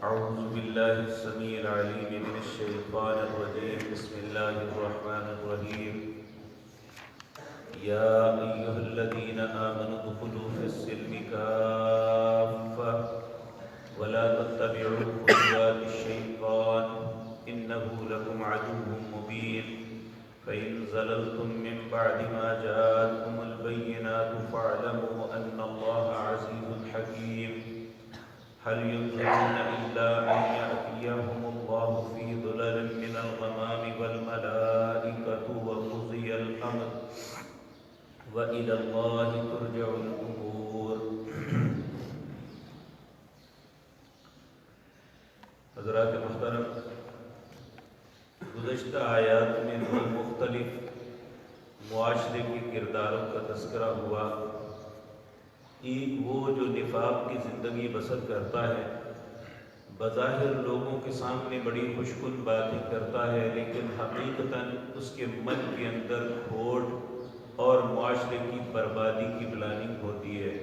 أعوذ بالله السميع العليم من الشيطان الرجيم. بسم الله الرحمن الرحيم. يا أيها الذين آمنوا ادخلوا في السلم كافة ولا تتبعوا خطوات الشيطان إنه لكم عدو مبين. فإن زللتم من بعد ما جاءتكم البينات فاعلموا أن الله عزيز حكيم. هل ينظرون إلا أن يأتيهم الله في ظلل من الغمام والملائكة وقضي الأمر وإلى الله ترجع الأمور. حضرات محترم، گزشتہ آیات میں دو مختلف معاشرے کے کرداروں کا تذکرہ ہوا. ایک وہ جو نفاق کی زندگی بسر کرتا ہے، بظاہر لوگوں کے سامنے بڑی خوشکن باتیں کرتا ہے، لیکن حقیقتاً اس کے من کے اندر کھوٹ اور معاشرے کی بربادی کی پلاننگ ہوتی ہے.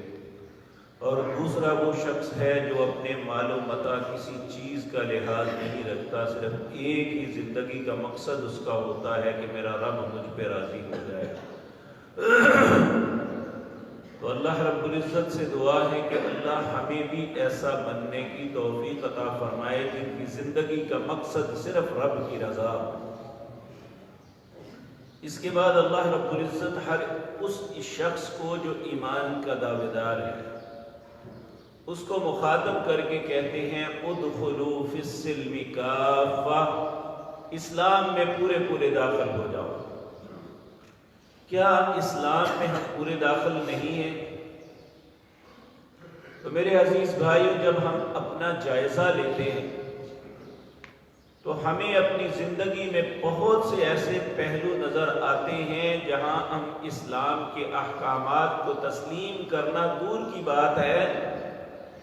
اور دوسرا وہ شخص ہے جو اپنے مال و متاع کسی چیز کا لحاظ نہیں رکھتا، صرف ایک ہی زندگی کا مقصد اس کا ہوتا ہے کہ میرا رب مجھ پہ راضی ہو جائے. تو اللہ رب العزت سے دعا ہے کہ اللہ ہمیں بھی ایسا بننے کی توفیق عطا فرمائے جن کی زندگی کا مقصد صرف رب کی رضا ہو. اس کے بعد اللہ رب العزت ہر اس شخص کو جو ایمان کا دعویدار ہے اس کو مخاطب کر کے کہتے ہیں ادخلوا فی السلم کافہ، اسلام میں پورے داخل ہو جاؤ. کیا اسلام میں ہم پورے داخل نہیں ہیں؟ تو میرے عزیز بھائیوں، جب ہم اپنا جائزہ لیتے ہیں تو ہمیں اپنی زندگی میں بہت سے ایسے پہلو نظر آتے ہیں جہاں ہم اسلام کے احکامات کو تسلیم کرنا دور کی بات ہے،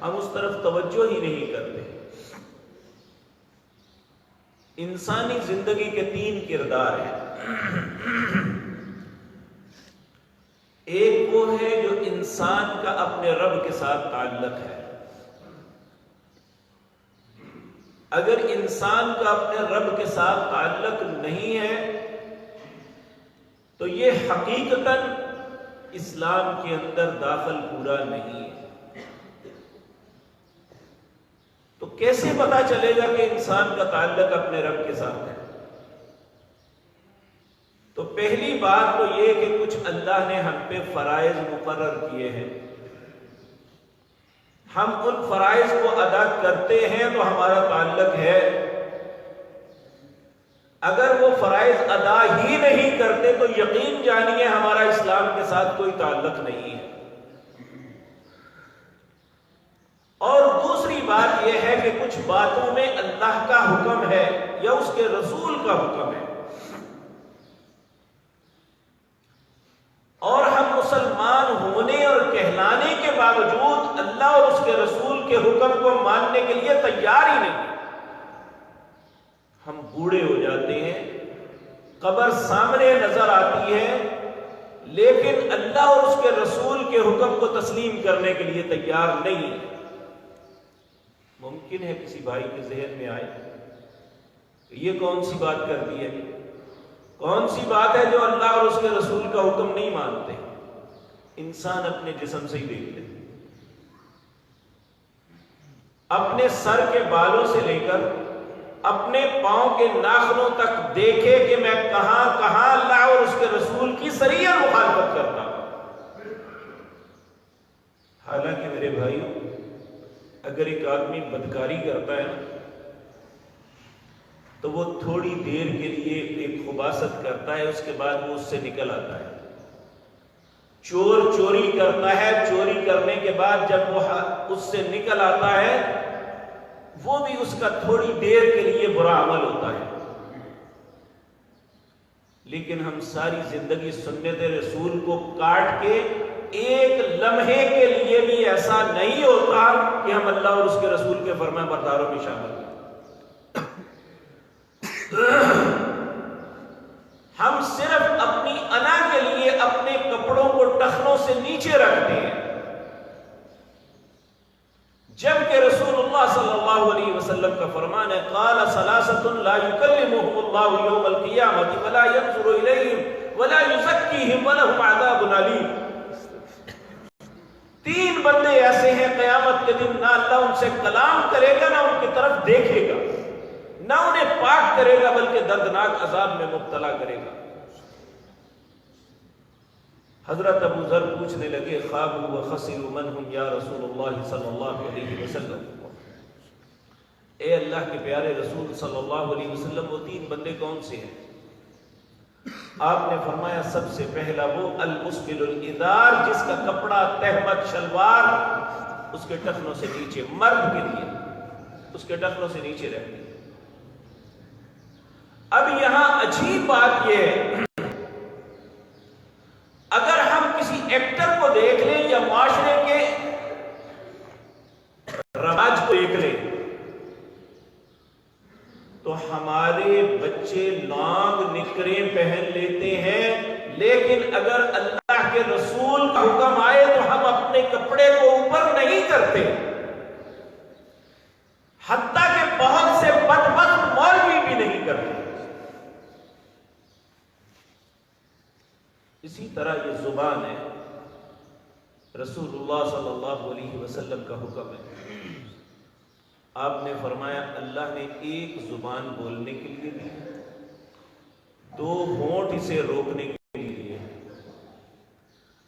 ہم اس طرف توجہ ہی نہیں کرتے. انسانی زندگی کے تین کردار ہیں. ایک وہ ہے جو انسان کا اپنے رب کے ساتھ تعلق ہے. اگر انسان کا اپنے رب کے ساتھ تعلق نہیں ہے تو یہ حقیقتاً اسلام کے اندر داخل پورا نہیں ہے. تو کیسے پتا چلے گا کہ انسان کا تعلق اپنے رب کے ساتھ ہے؟ تو پہلی بات تو یہ کہ کچھ اللہ نے ہم پہ فرائض مقرر کیے ہیں، ہم ان فرائض کو ادا کرتے ہیں تو ہمارا تعلق ہے. اگر وہ فرائض ادا ہی نہیں کرتے تو یقین جانیے ہمارا اسلام کے ساتھ کوئی تعلق نہیں ہے. اور دوسری بات یہ ہے کہ کچھ باتوں میں اللہ کا حکم ہے یا اس کے رسول کا حکم ہے، اور ہم مسلمان ہونے اور کہلانے کے باوجود اللہ اور اس کے رسول کے حکم کو ماننے کے لیے تیار ہی نہیں. ہم بوڑھے ہو جاتے ہیں، قبر سامنے نظر آتی ہے، لیکن اللہ اور اس کے رسول کے حکم کو تسلیم کرنے کے لیے تیار نہیں. ممکن ہے کسی بھائی کے ذہن میں آئے کہ یہ کون سی بات کر دی ہے، کون سی بات ہے جو اللہ اور اس کے رسول کا حکم نہیں مانتے. انسان اپنے جسم سے ہی دیکھ لے، اپنے سر کے بالوں سے لے کر اپنے پاؤں کے ناخنوں تک دیکھے کہ میں کہاں کہاں اللہ اور اس کے رسول کی صریح مخالفت کرتا ہوں. حالانکہ میرے بھائیوں، اگر ایک آدمی بدکاری کرتا ہے تو وہ تھوڑی دیر کے لیے ایک خباثت کرتا ہے، اس کے بعد وہ اس سے نکل آتا ہے. چور چوری کرتا ہے، چوری کرنے کے بعد جب وہ اس سے نکل آتا ہے وہ بھی اس کا تھوڑی دیر کے لیے برا عمل ہوتا ہے. لیکن ہم ساری زندگی سنت رسول کو کاٹ کے ایک لمحے کے لیے بھی ایسا نہیں ہوتا کہ ہم اللہ اور اس کے رسول کے فرمان برداروں میں شامل ہیں. ہم صرف اپنی انا کے لیے اپنے کپڑوں کو ٹخنوں سے نیچے رکھتے ہیں، جبکہ رسول اللہ صلی اللہ علیہ وسلم وسلم کا فرمان ہے قال ثلاثۃ لا يكلمهم الله يوم القيامة ولا ينظر إليهم ولا يزكيهم ولهم عذاب أليم. 3 بندے ایسے ہیں قیامت کے دن نہ اللہ ان سے کلام کرے گا نہ ان کی طرف دیکھے گا نہ انہیں پاک کرے گا بلکہ دردناک عذاب میں مبتلا کرے گا. حضرت ابو ذر پوچھنے لگے خابوا وخسروا من هم یا رسول اللہ صلی اللہ علیہ وسلم. اے اللہ کے پیارے رسول صلی اللہ علیہ وسلم وہ 3 بندے کون سے ہیں؟ آپ نے فرمایا سب سے پہلا وہ المسبل الازار جس کا کپڑا تہمت شلوار اس کے ٹخنوں سے نیچے، مرد کے لیے اس کے ٹخنوں سے نیچے رہتی ہے. اب یہاں عجیب بات یہ ہے اگر ہم کسی ایکٹر کو دیکھ لیں یا معاشرے کے رواج کو دیکھ لیں تو ہمارے بچے لانگ نکریں پہن لیتے ہیں، لیکن اگر اللہ کے رسول کا حکم آئے تو ہم اپنے کپڑے کو اوپر نہیں کرتے. حتیٰ کہ بہت سے بدبخت مولوی بھی نہیں کرتے. اسی طرح یہ زبان ہے، رسول اللہ صلی اللہ علیہ وسلم کا حکم ہے. آپ نے فرمایا اللہ نے ایک زبان بولنے کے لیے دی، 2 ہونٹ اسے روکنے کے لیے.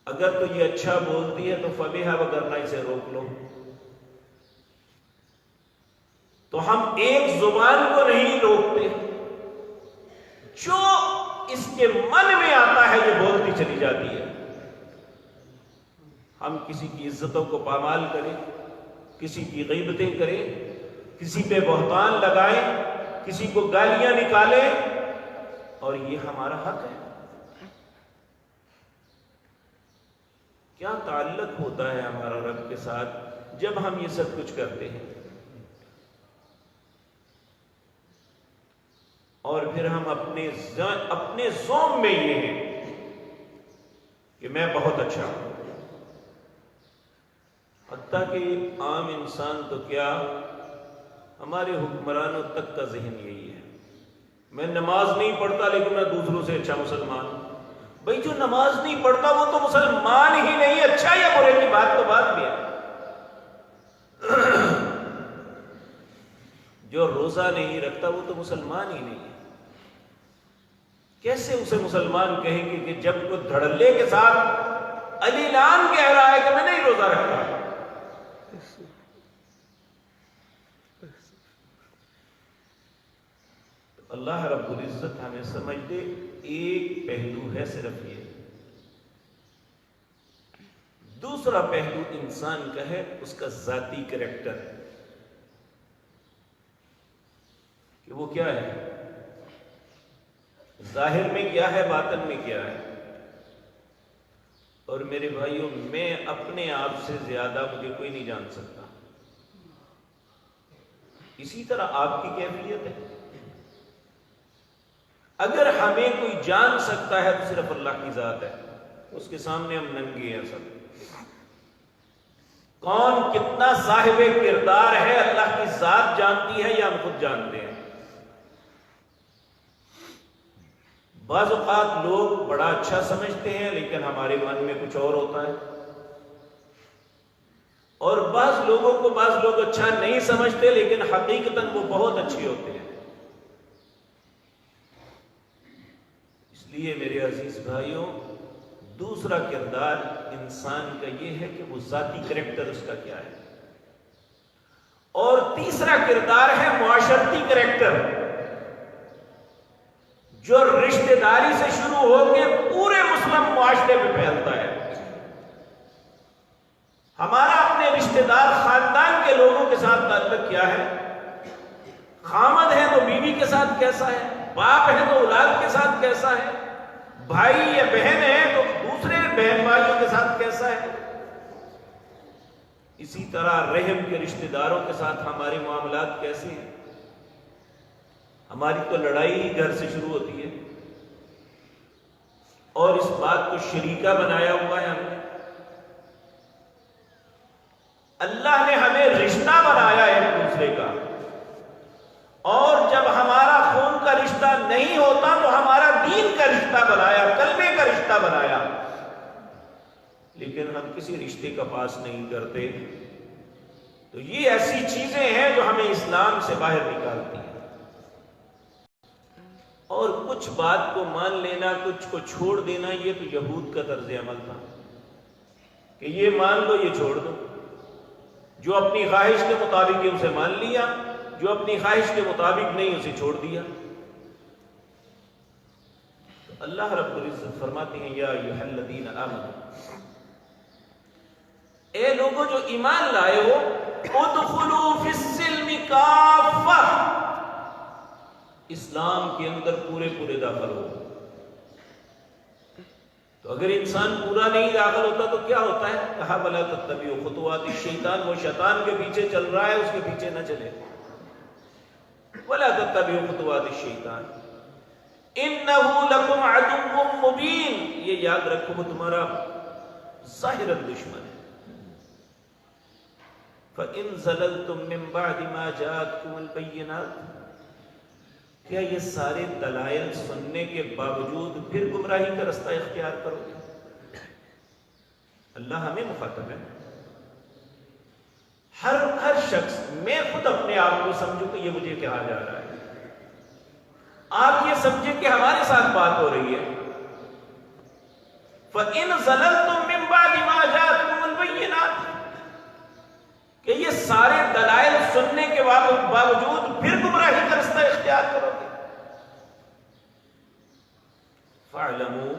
اگر تو یہ اچھا بولتی ہے تو فبیہا وگرنہ اسے روک لو. تو ہم ایک زبان کو نہیں روکتے، جو اس کے من میں آتا ہے یہ بولتی چلی جاتی ہے. ہم کسی کی عزتوں کو پامال کریں، کسی کی غیبتیں کریں، کسی پہ بہتان لگائیں، کسی کو گالیاں نکالیں، اور یہ ہمارا حق ہے. کیا تعلق ہوتا ہے ہمارا رب کے ساتھ جب ہم یہ سب کچھ کرتے ہیں، اور پھر ہم اپنے زوم میں یہ ہیں کہ میں بہت اچھا ہوں. حتیٰ کہ عام انسان تو کیا ہمارے حکمرانوں تک کا ذہن یہی ہے، میں نماز نہیں پڑھتا لیکن میں دوسروں سے اچھا مسلمان ہوں. بھئی جو نماز نہیں پڑھتا وہ تو مسلمان ہی نہیں. اچھا یا برے کی بات تو بات بھی ہے. جو روزہ نہیں رکھتا وہ تو مسلمان ہی نہیں ہے. کیسے اسے مسلمان کہیں گے کہ جب کوئی دھڑلے کے ساتھ اعلان کہہ رہا ہے کہ میں نہیں روزہ رکھتا. اللہ رب العزت ہمیں سمجھ دے ایک پہلو ہے صرف یہ. دوسرا پہلو انسان کا ہے اس کا ذاتی کریکٹر کہ وہ کیا ہے، ظاہر میں کیا ہے، باطن میں کیا ہے. اور میرے بھائیوں میں اپنے آپ سے زیادہ مجھے کوئی نہیں جان سکتا. اسی طرح آپ کی کیفیت ہے. اگر ہمیں کوئی جان سکتا ہے تو صرف اللہ کی ذات ہے. اس کے سامنے ہم ننگے ہیں سب. کون کتنا صاحب کردار ہے اللہ کی ذات جانتی ہے یا ہم خود جانتے ہیں. بعض اوقات لوگ بڑا اچھا سمجھتے ہیں لیکن ہمارے من میں کچھ اور ہوتا ہے، اور بعض لوگوں کو بعض لوگ اچھا نہیں سمجھتے لیکن حقیقتاً وہ بہت اچھے ہوتے ہیں. اس لیے میرے عزیز بھائیوں دوسرا کردار انسان کا یہ ہے کہ وہ ذاتی کریکٹر اس کا کیا ہے. اور تیسرا کردار ہے معاشرتی کریکٹر، جو رشتہ داری سے شروع ہو کے پورے مسلم معاشرے میں پھیلتا ہے. ہمارا اپنے رشتہ دار خاندان کے لوگوں کے ساتھ تعلق کیا ہے. خامد ہے تو بیوی کے ساتھ کیسا ہے، باپ ہے تو اولاد کے ساتھ کیسا ہے، بھائی یا بہن ہے تو دوسرے بہن بھائیوں کے ساتھ کیسا ہے. اسی طرح رحم کے رشتہ داروں کے ساتھ ہمارے معاملات کیسے ہیں. ہماری تو لڑائی ہی گھر سے شروع ہوتی ہے، اور اس بات کو شریکہ بنایا ہوا ہے ہم نے. اللہ نے ہمیں رشتہ بنایا ہے ایک دوسرے کا. اور جب ہمارا خون کا رشتہ نہیں ہوتا تو ہمارا دین کا رشتہ بنایا، کلمے کا رشتہ بنایا، لیکن ہم کسی رشتے کا پاس نہیں کرتے. تو یہ ایسی چیزیں ہیں جو ہمیں اسلام سے باہر نکالتی ہیں. اور کچھ بات کو مان لینا، کچھ کو چھوڑ دینا، یہ تو یہود کا طرز عمل تھا کہ یہ مان لو یہ چھوڑ دو. جو اپنی خواہش کے مطابق اسے مان لیا، جو اپنی خواہش کے مطابق نہیں اسے چھوڑ دیا. تو اللہ رب العزت فرماتے ہیں یا ایھا الذین آمنوا، اے لوگوں جو ایمان لائے ہو، ادخلوا فی السلم کافہ، اسلام کے اندر پورے پورے داخل ہو. تو اگر انسان پورا نہیں داخل ہوتا تو کیا ہوتا ہے؟ کہا ولا تتبعوا خطوات الشیطان، وہ شیطان کے پیچھے چل رہا ہے، اس کے پیچھے نہ چلے. ولا تتبعوا خطوات الشیطان انہ لکم عدو مبین، یہ یاد رکھو وہ تمہارا ظاہر دشمن ہے. فَإِن زَلَلْتُم مِّن بَعْدِ مَا جَاءَتْكُمُ الْبَيِّنَاتُ، کیا یہ سارے دلائل سننے کے باوجود پھر گمراہی کا رستہ اختیار کرو گے؟ اللہ ہمیں مخاطب ہے. ہر شخص، میں خود اپنے آپ کو سمجھوں کہ یہ مجھے کہا جا رہا ہے، آپ یہ سمجھیں کہ ہمارے ساتھ بات ہو رہی ہے. فَإِن زَلَلْتُم مِّن بَعْدِ مَا جَاءَتْكُمُ الْبَيِّنَاتُ، کہ یہ سارے دلائل سننے کے باوجود پھر گمراہی کا رستہ اختیار کرو گے. فَاعْلَمُوا،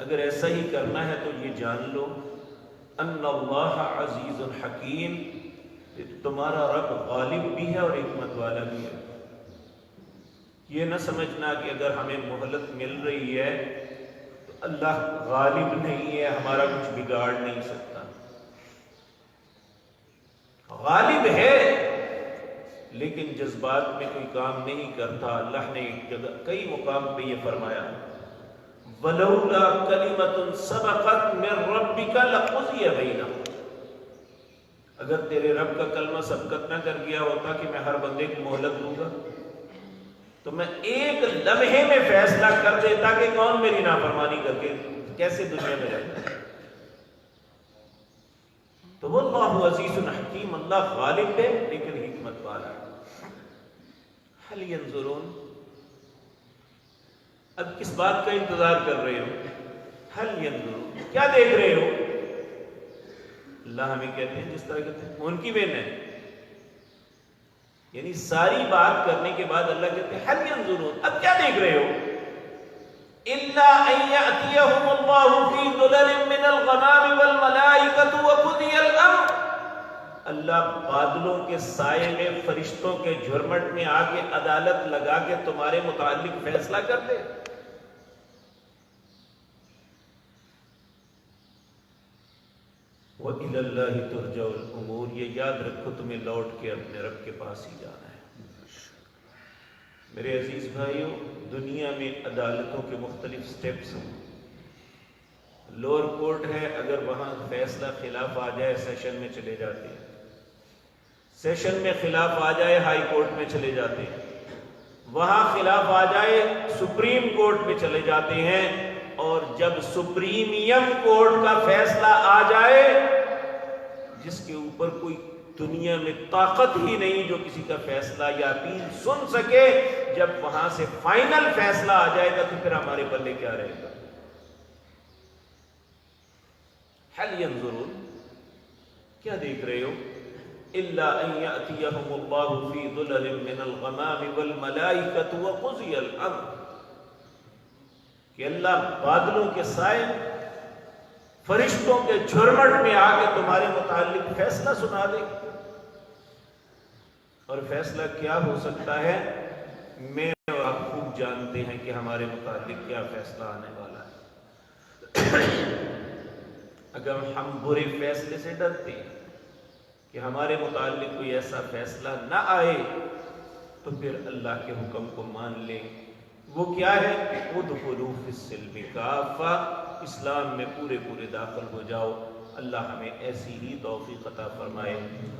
اگر ایسا ہی کرنا ہے تو یہ جان لو، ان اللہ عزیز حکیم، کہ تمہارا رب غالب بھی ہے اور حکمت والا بھی ہے. یہ نہ سمجھنا کہ اگر ہمیں مہلت مل رہی ہے تو اللہ غالب نہیں ہے، ہمارا کچھ بگاڑ نہیں سکتا. غالب ہے لیکن جذبات میں کوئی کام نہیں کرتا. اللہ نے ایک جگہ کئی مقام پہ یہ فرمایا وَلَوْلَا كَلِمَةٌ سَبَقَتْ مِن رَبِّكَ لَقُضِيَ بَيْنَهُمْ، اگر تیرے رب کا کلمہ سبقت نہ کر گیا ہوتا کہ میں ہر بندے کو مہلت دوں گا تو میں ایک لمحے میں فیصلہ کر دیتا کہ کون میری نافرمانی کر کے کیسے دنیا میں رہتا ہے. تو واللہ عزیز حکیم، اللہ غالب ہے لیکن حکمت والا ہے. هل ينظرون، اب کس بات کا انتظار کر رہے ہو؟ هل ينظرون، کیا دیکھ رہے ہو؟ اللہ ہمیں کہتے ہیں جس طرح کہتے ہیں ان کی بین ہے، یعنی ساری بات کرنے کے بعد اللہ کہتے ہیں هل ينظرون، اب کیا دیکھ رہے ہو؟ إِلَّا أَن يَأْتِيَهُمُ اللَّهُ فِي ظُلَلٍ مِّنَ الْغَمَامِ وَالْمَلَائِكَةُ وَقُضِيَ الْأَمْرُ، اللہ بادلوں کے سائے میں فرشتوں کے جھرمٹ میں آ کے عدالت لگا کے تمہارے متعلق فیصلہ کر دے. وَإِلَى اللَّهِ تُرْجَعُ الْأُمُورُ، یہ یاد رکھو تمہیں لوٹ کے اپنے رب کے پاس ہی جانا ہے. میرے عزیز بھائیوں، دنیا میں عدالتوں کے مختلف سٹیپس ہیں. لوور کورٹ ہے، اگر وہاں فیصلہ خلاف آ جائے سیشن میں چلے جاتے ہیں، سیشن میں خلاف آ جائے ہائی کورٹ میں چلے جاتے ہیں، وہاں خلاف آ جائے سپریم کورٹ میں چلے جاتے ہیں، اور جب سپریمیم کورٹ کا فیصلہ آ جائے جس کے اوپر کوئی دنیا میں طاقت ہی نہیں جو کسی کا فیصلہ یا اپیل سن سکے، جب وہاں سے فائنل فیصلہ آ جائے گا تو پھر ہمارے پلے کیا رہے گا؟ هل ينظرون، کیا دیکھ رہے ہو؟ إِلَّا أَن يَأْتِيَهُمُ اللَّهُ فِي ظُلَلٍ مِّنَ الْغَمَامِ وَالْمَلَائِكَةُ وَقُضِيَ الْأَمْرُ، کہ اللہ بادلوں کے سائے فرشتوں کے جھرمٹ میں آ کے تمہارے متعلق فیصلہ سنا دے. اور فیصلہ کیا ہو سکتا ہے؟ میں اور آپ خوب جانتے ہیں کہ ہمارے متعلق کیا فیصلہ آنے والا ہے. اگر ہم برے فیصلے سے ڈرتے ہیں کہ ہمارے متعلق کوئی ایسا فیصلہ نہ آئے تو پھر اللہ کے حکم کو مان لیں. وہ کیا ہے؟ ادخلوا فی السلم کافہ، اسلام میں پورے پورے داخل ہو جاؤ. اللہ ہمیں ایسی ہی توفیق عطا فرمائے.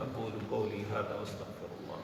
اقول قولی ھذا واستغفر اللہ.